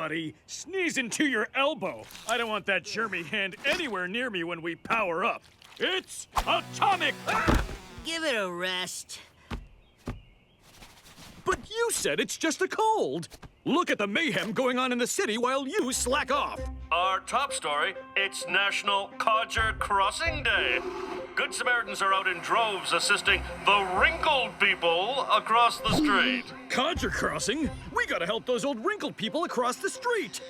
buddy. Sneeze into your elbow. I don't want that germy hand anywhere near me when we power up. It's atomic! Give it a rest. But you said it's just a cold. Look at the mayhem going on in the city while you slack off. Our top story, it's National Codger Crossing Day. Good Samaritans are out in droves assisting the wrinkled people across the street. Codger crossing? We gotta help those old wrinkled people across the street.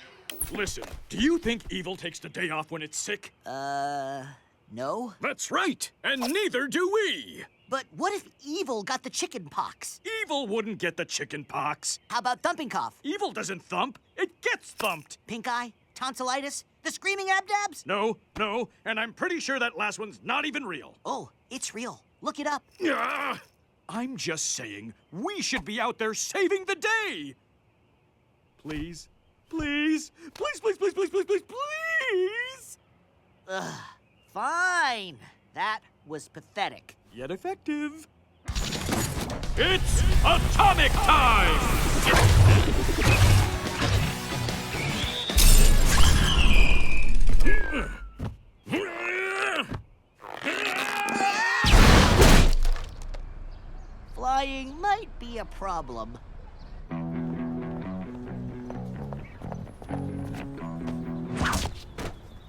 Listen, do you think evil takes the day off when it's sick? No? That's right, and neither do we. But what if Evil got the chicken pox? Evil wouldn't get the chicken pox. How about thumping cough? Evil doesn't thump, it gets thumped. Pink eye? Tonsillitis? The screaming abdabs? No, and I'm pretty sure that last one's not even real. Oh, it's real. Look it up. I'm just saying, we should be out there saving the day. Please, please, please, please, please, please, please, please, please. Fine. That was pathetic. Yet effective. It's atomic time! Flying might be a problem.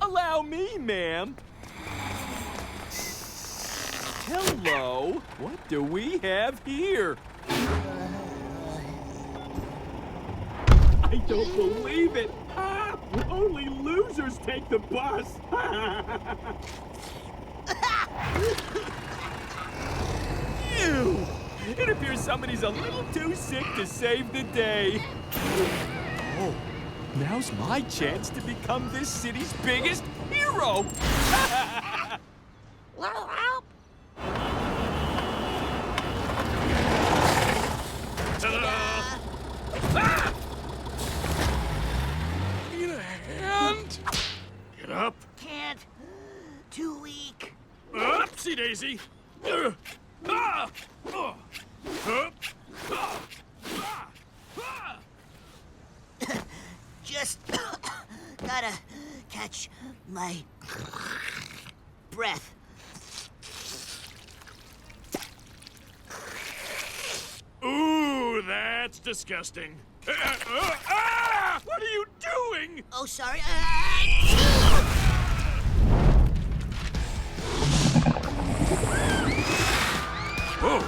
Allow me, ma'am. Hello. What do we have here? I don't believe it. Only losers take the bus. Ew. It appears somebody's a little too sick to save the day. Oh, now's my chance to become this city's biggest hero. Need a hand? Get up. Can't. Too weak. Upsy daisy. Just gotta catch my breath. Ooh, that's disgusting. What are you doing? Oh, sorry. Whoa,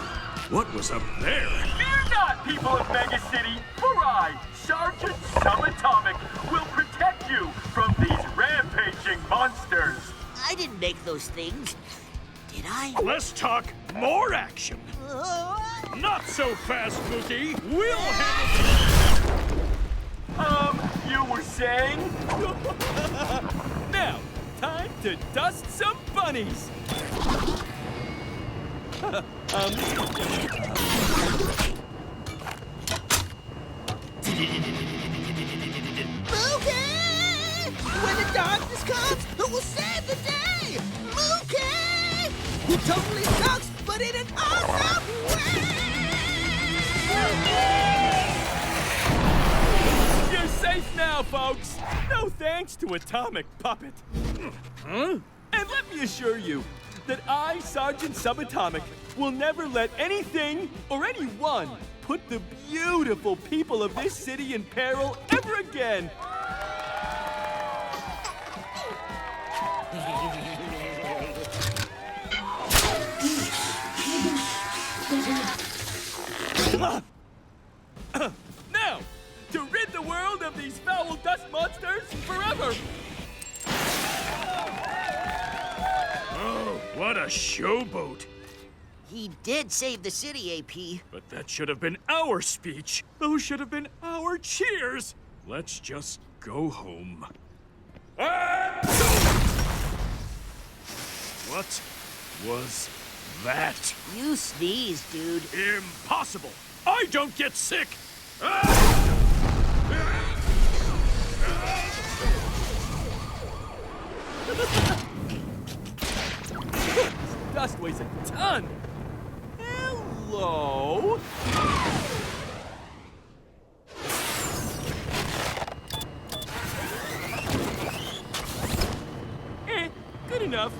what was up there? Fear not, people of Mega City, for I, Sergeant Subatomic, will protect you from these rampaging monsters. I didn't make those things. Did I? Let's talk more action. Not so fast, Mookie. We'll handle... You were saying? Now, time to dust some bunnies. Mookie! When the darkness comes, who will save the day? Mookie! Who totally sucks, but in an awesome way! You're safe now, folks. No thanks to Atomic Puppet. Huh? And let me assure you that I, Sergeant Subatomic, will never let anything or anyone put the beautiful people of this city in peril ever again. Now, to rid the world of these foul dust monsters forever. Oh, what a showboat. He did save the city, AP. But that should have been our speech. Those should have been our cheers. Let's just go home. What was that? You sneezed, dude. Impossible. I don't get sick. Dust weighs a ton. Hello? enough.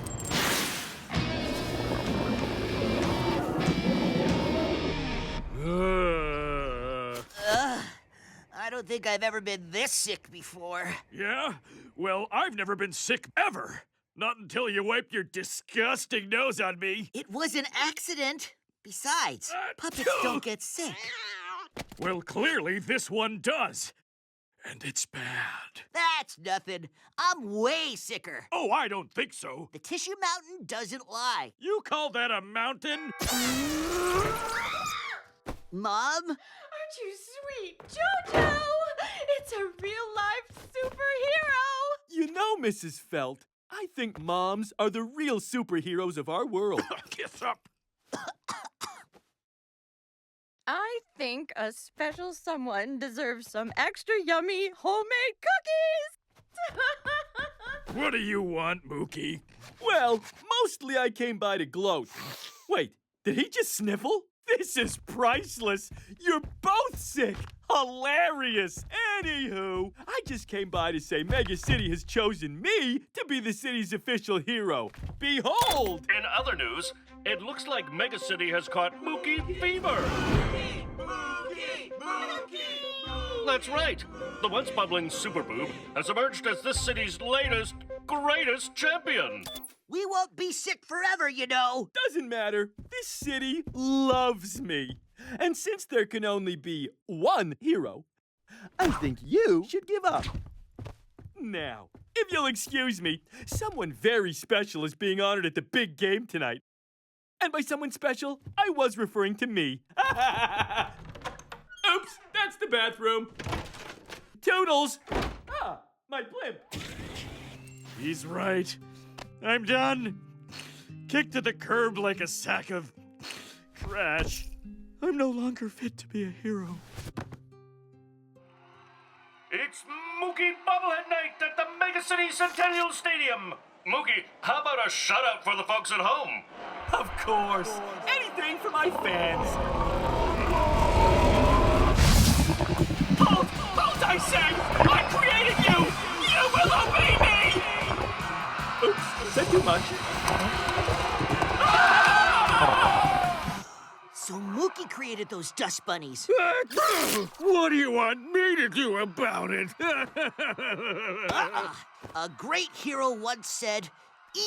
I don't think I've ever been this sick before. Yeah? Well, I've never been sick ever. Not until you wiped your disgusting nose on me. It was an accident. Besides, puppets don't get sick. Well, clearly this one does. And it's bad. That's nothing. I'm way sicker. Oh, I don't think so. The tissue mountain doesn't lie. You call that a mountain? Mom? Aren't you sweet, Jojo? It's a real-life superhero! You know, Mrs. Felt, I think moms are the real superheroes of our world. Kiss up. I think a special someone deserves some extra yummy homemade cookies! What do you want, Mookie? Well, mostly I came by to gloat. Wait, did he just sniffle? This is priceless. You're both sick. Hilarious. Anywho, I just came by to say Mega City has chosen me to be the city's official hero. Behold! In other news, it looks like Mega City has caught Mookie fever. That's right. The once bubbling Super Boob has emerged as this city's latest, greatest champion. We won't be sick forever, you know. Doesn't matter. This city loves me. And since there can only be one hero, I think you should give up. Now, if you'll excuse me, someone very special is being honored at the big game tonight. And by someone special, I was referring to me. Oops, that's the bathroom. Toodles! Ah, my blimp. He's right. I'm done. Kicked to the curb like a sack of trash. I'm no longer fit to be a hero. It's Mookie Bobblehead Night at the Mega City Centennial Stadium. Mookie, how about a shout-out for the folks at home? Of course. Anything for my fans. Hold, I say! I created you! You will obey me! Oops, is that too much? So Mookie created those dust bunnies. What do you want me to do about it? A great hero once said,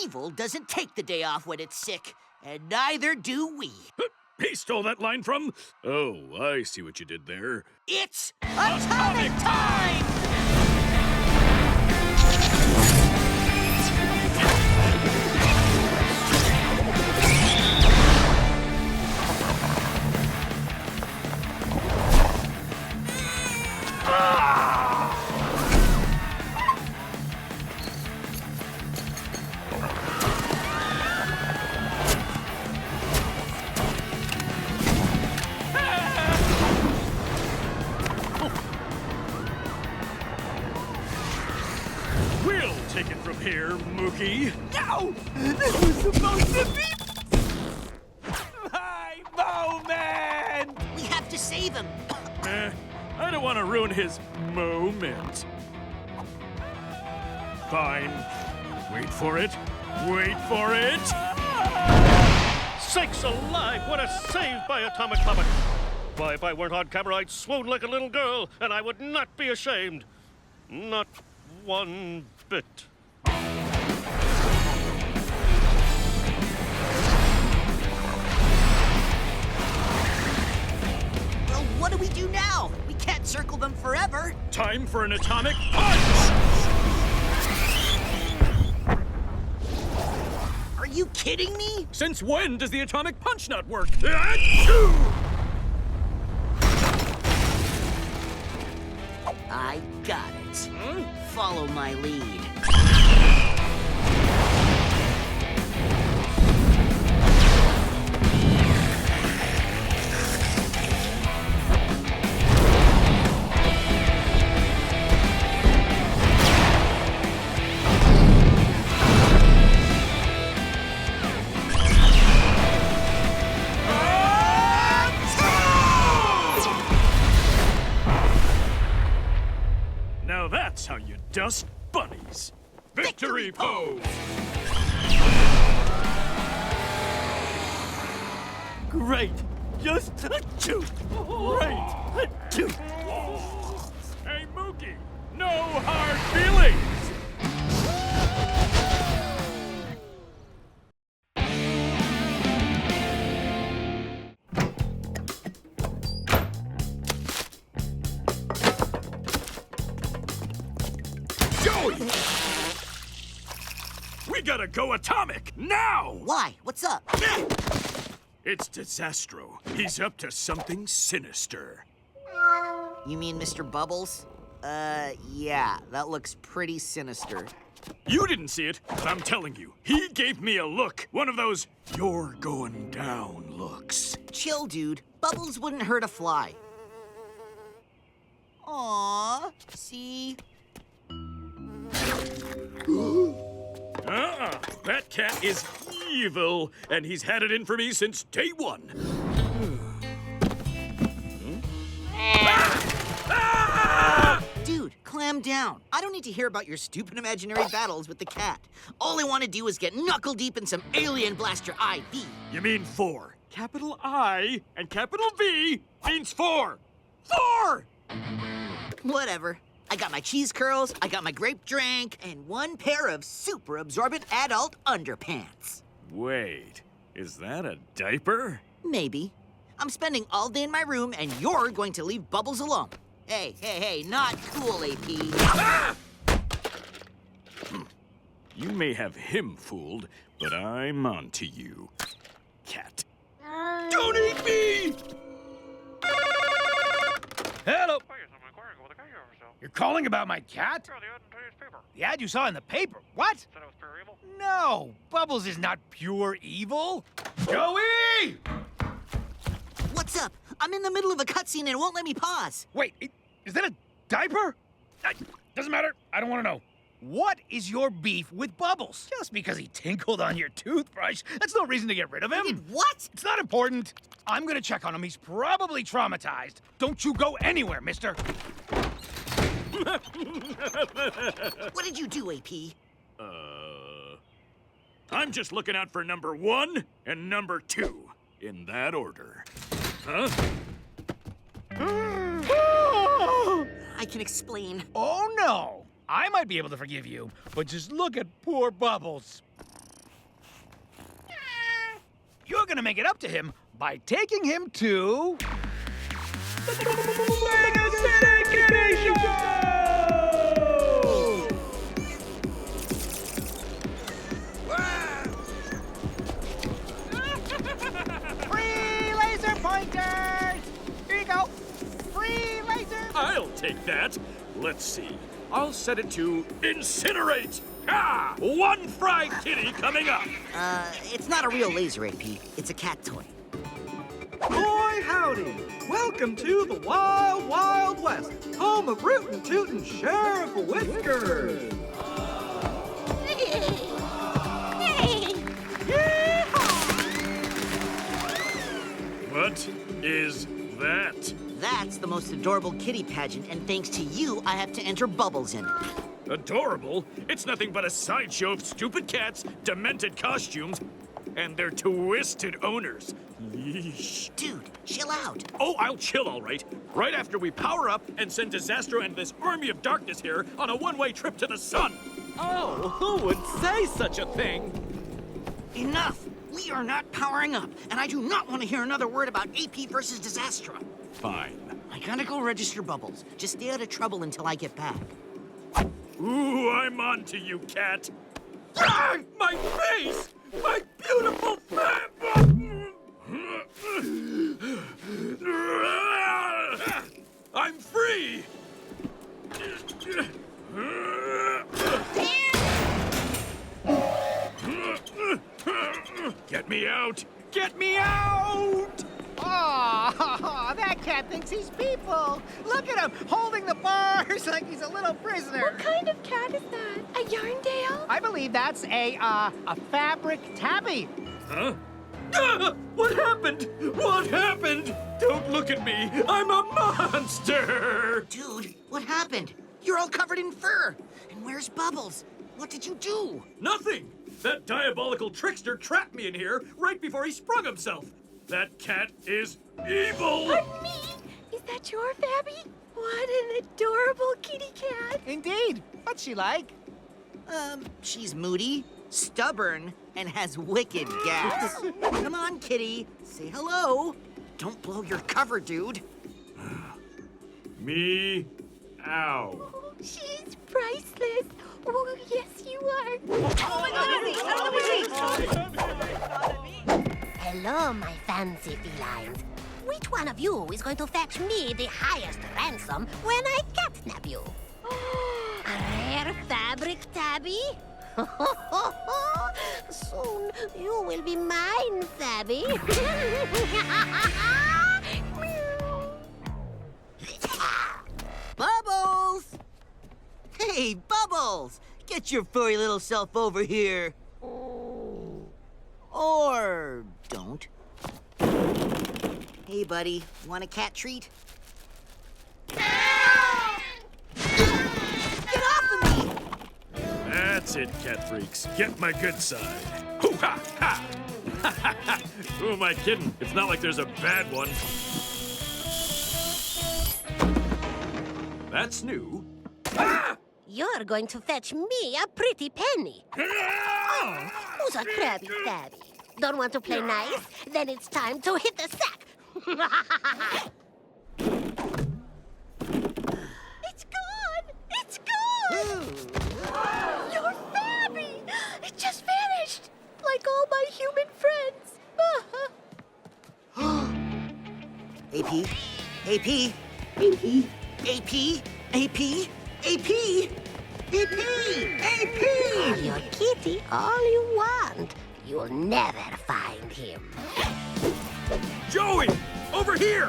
evil doesn't take the day off when it's sick, and neither do we. He stole that line from... Oh, I see what you did there. It's atomic time! We'll take it from here, Mookie. No! This was supposed to be my moment! We have to save him. I don't want to ruin his moment. Fine. Wait for it. Wait for it. Sakes alive, what a save by Atomic Puppet! Why, if I weren't on camera, I'd swoon like a little girl, and I would not be ashamed. Not one bit. Well, what do we do now? We can't circle them forever. Time for an atomic punch! Are you kidding me? Since when does the atomic punch not work? Achoo! I got it. Follow my lead. Now that's how you dust bunnies. Victory pose! Great! Just a two! Great! A two! Hey, Mookie! No hard feelings! Joey! We gotta go atomic, now! Why? What's up? It's Disastro. He's up to something sinister. You mean Mr. Bubbles? Yeah, that looks pretty sinister. You didn't see it, but I'm telling you, he gave me a look. One of those, you're going down looks. Chill, dude. Bubbles wouldn't hurt a fly. Aww, see? That cat is evil, and he's had it in for me since day one. Dude, clam down. I don't need to hear about your stupid imaginary battles with the cat. All I want to do is get knuckle deep in some alien blaster IV. You mean 4. Capital I and capital V means 4. 4! Whatever. I got my cheese curls, I got my grape drink, and one pair of super absorbent adult underpants. Wait, is that a diaper? Maybe. I'm spending all day in my room, and you're going to leave Bubbles alone. Hey, not cool, AP. You may have him fooled, but I'm on to you, cat. Don't eat me! Hello. You're calling about my cat? Yeah, the ad in today's paper. The ad you saw in the paper. What? Said it was pure evil. No, Bubbles is not pure evil. Joey! What's up? I'm in the middle of a cutscene and it won't let me pause. Wait, is that a diaper? Doesn't matter. I don't want to know. What is your beef with Bubbles? Just because he tinkled on your toothbrush, that's no reason to get rid of him. Did what? It's not important. I'm gonna check on him. He's probably traumatized. Don't you go anywhere, mister. What did you do, AP? I'm just looking out for number 1 and number 2, in that order. Huh? I can explain. Oh, no. I might be able to forgive you, but just look at poor Bubbles. You're gonna make it up to him by taking him to... Mega City Kitty Show! Free laser pointers! Here you go. Free laser. I'll take that. Let's see. I'll set it to incinerate. Ah! One fried kitty coming up. It's not a real laser, AP. It's a cat toy. Boy, howdy! Welcome to the Wild Wild West, home of rootin' tootin' Sheriff Whiskers! What is that? That's the most adorable kitty pageant, and thanks to you, I have to enter Bubbles in it. Adorable? It's nothing but a sideshow of stupid cats, demented costumes, and their twisted owners. Yeesh. Dude, chill out. Oh, I'll chill, all right. Right after we power up and send Disastro and this army of darkness here on a one-way trip to the sun. Oh, who would say such a thing? Enough! We are not powering up, and I do not want to hear another word about AP versus Disastro. Fine. I gotta go register Bubbles. Just stay out of trouble until I get back. Ooh, I'm on to you, cat. Ah, my face! My beautiful face! I'm free! Get me out! Get me out! Oh, that cat thinks he's people. Look at him, holding the bars like he's a little prisoner. What kind of cat is that? A Yarndale? I believe that's a fabric tabby. Huh? Ah, what happened? What happened? Don't look at me! I'm a monster! Dude, what happened? You're all covered in fur. And where's Bubbles? What did you do? Nothing! That diabolical trickster trapped me in here right before he sprung himself. That cat is evil! Pardon me? Is that your Fabby? What an adorable kitty cat. Indeed. What's she like? She's moody, stubborn, and has wicked gas. Come on, kitty. Say hello. Don't blow your cover, dude. Me. Ow. She's priceless. Oh, yes, you are. Hello, my fancy felines. Which one of you is going to fetch me the highest ransom when I catnap you? A rare fabric tabby? Soon you will be mine, Fabby. Bubbles! Hey, Bubbles! Get your furry little self over here. Or don't. Hey, buddy. Want a cat treat? Get off of me! That's it, cat freaks. Get my good side. Hoo-ha! Ha! Who am I kidding? It's not like there's a bad one. That's new. Ah! You're going to fetch me a pretty penny. Oh, who's a crabby Fabby? Don't want to play nice? Then it's time to hit the sack. It's gone. It's gone. Your Fabby. It just vanished. Like all my human friends. AP, AP, AP, AP, AP, AP, AP, AP. Call your kitty all you want. You'll never find him. Joey! Over here!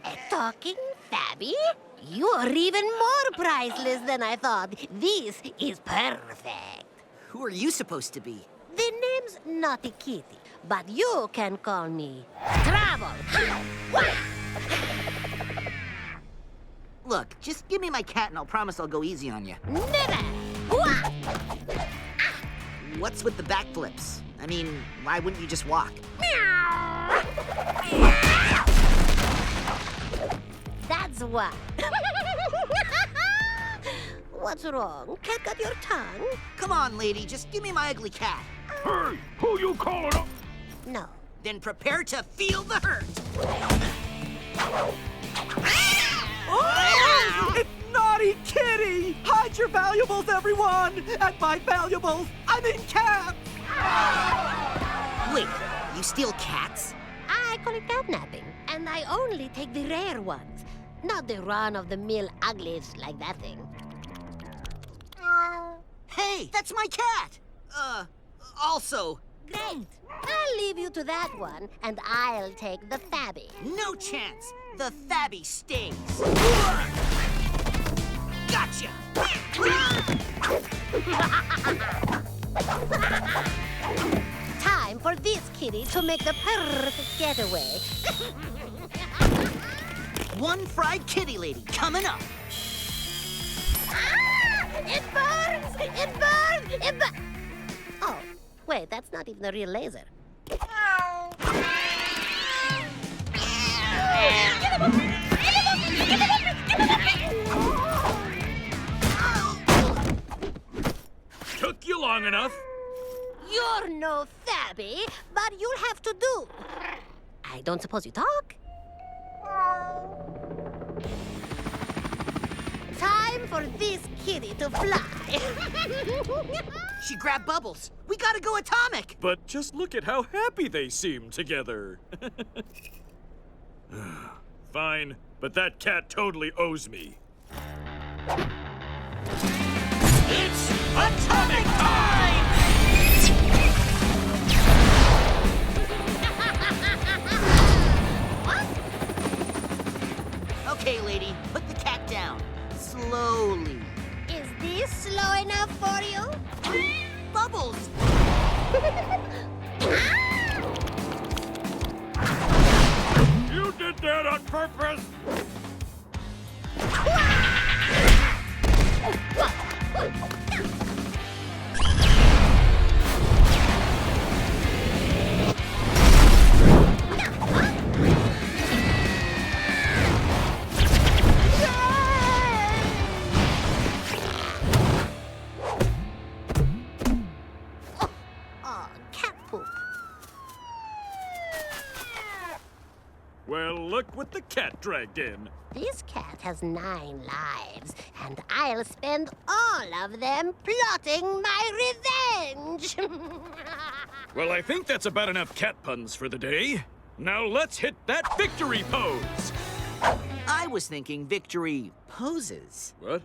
A talking Fabby? You're even more priceless than I thought. This is perfect. Who are you supposed to be? The name's Naughty Kitty, but you can call me Trouble. Look, just give me my cat and I'll promise I'll go easy on you. Never! What's with the backflips? I mean, why wouldn't you just walk? That's why. What's wrong? Cat got your tongue? Come on, lady, just give me my ugly cat. Hey, who you calling up? No. Then prepare to feel the hurt. Oh! It's Naughty Kitty! Hide your valuables, everyone! And by valuables, I mean cats! Wait, you steal cats? I call it catnapping, and I only take the rare ones, not the run-of-the-mill uglies like that thing. Hey, that's my cat! Also, Great. I'll leave you to that one, and I'll take the Fabby. no chance. The Fabby stays. Gotcha! Time for this kitty to make the perfect getaway. One fried kitty lady coming up. It burns! It burns! It burns! Oh, wait, that's not even a real laser. Took you long enough. You're no Fabby, but you'll have to do. I don't suppose you talk? Time for this kitty to fly. She grabbed Bubbles. We gotta go atomic. But just look at how happy they seem together. Fine, but that cat totally owes me. It's atomic time! Okay, lady, put the cat down. Slowly. Is this slow enough for you? Bubbles! You did that on purpose! Ah! cat dragged in. This cat has 9 lives, and I'll spend all of them plotting my revenge. Well, I think that's about enough cat puns for the day. Now let's hit that victory pose. I was thinking victory poses. What?